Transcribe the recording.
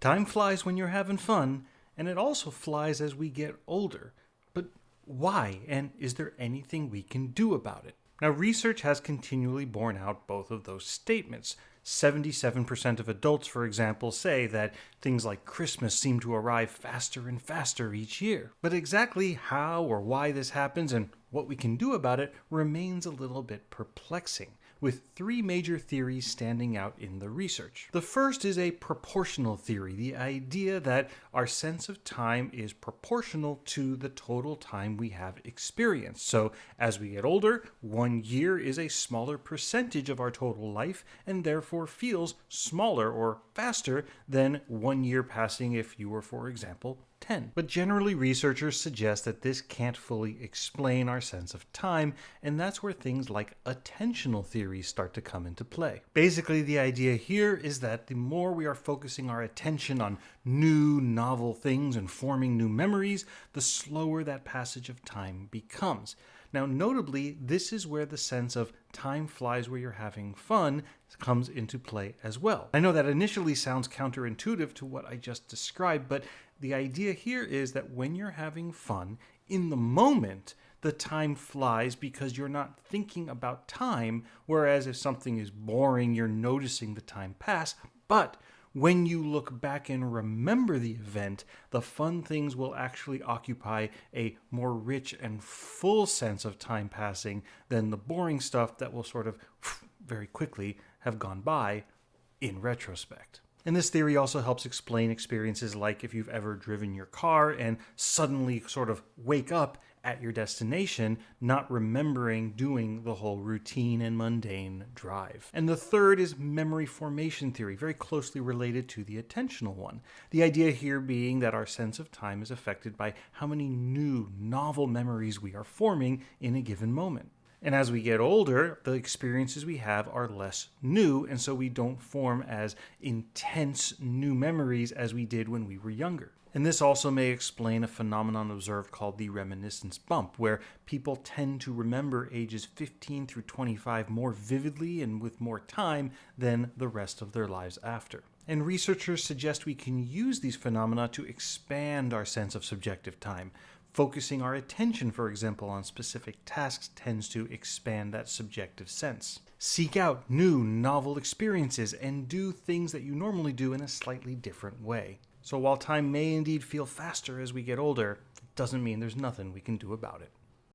Time flies when you're having fun, and it also flies as we get older. But why? And is there anything we can do about it? Now, research has continually borne out both of those statements. 77% of adults, for example, say that things like Christmas seem to arrive faster and faster each year. But exactly how or why this happens and what we can do about it remains a little bit perplexing, with three major theories standing out in the research. The first is a proportional theory, the idea that our sense of time is proportional to the total time we have experienced. So as we get older, 1 year is a smaller percentage of our total life and therefore feels smaller or faster than 1 year passing if you were, for example, 10. But generally, researchers suggest that this can't fully explain our sense of time, and that's where things like attentional theories start to come into play. Basically, the idea here is that the more we are focusing our attention on new, novel things and forming new memories, the slower that passage of time becomes. Now, notably, this is where the sense of time flies where you're having fun comes into play as well. I know that initially sounds counterintuitive to what I just described, but the idea here is that when you're having fun, in the moment, the time flies because you're not thinking about time, whereas if something is boring, you're noticing the time pass. But when you look back and remember the event, the fun things will actually occupy a more rich and full sense of time passing than the boring stuff that will sort of very quickly have gone by in retrospect. And this theory also helps explain experiences like if you've ever driven your car and suddenly sort of wake up at your destination, not remembering doing the whole routine and mundane drive. And the third is memory formation theory, very closely related to the attentional one. The idea here being that our sense of time is affected by how many new, novel memories we are forming in a given moment. And as we get older, the experiences we have are less new, and so we don't form as intense new memories as we did when we were younger. And this also may explain a phenomenon observed called the reminiscence bump, where people tend to remember ages 15 through 25 more vividly and with more time than the rest of their lives after. And researchers suggest we can use these phenomena to expand our sense of subjective time. Focusing our attention, for example, on specific tasks tends to expand that subjective sense. Seek out new, novel experiences and do things that you normally do in a slightly different way. So while time may indeed feel faster as we get older, it doesn't mean there's nothing we can do about it.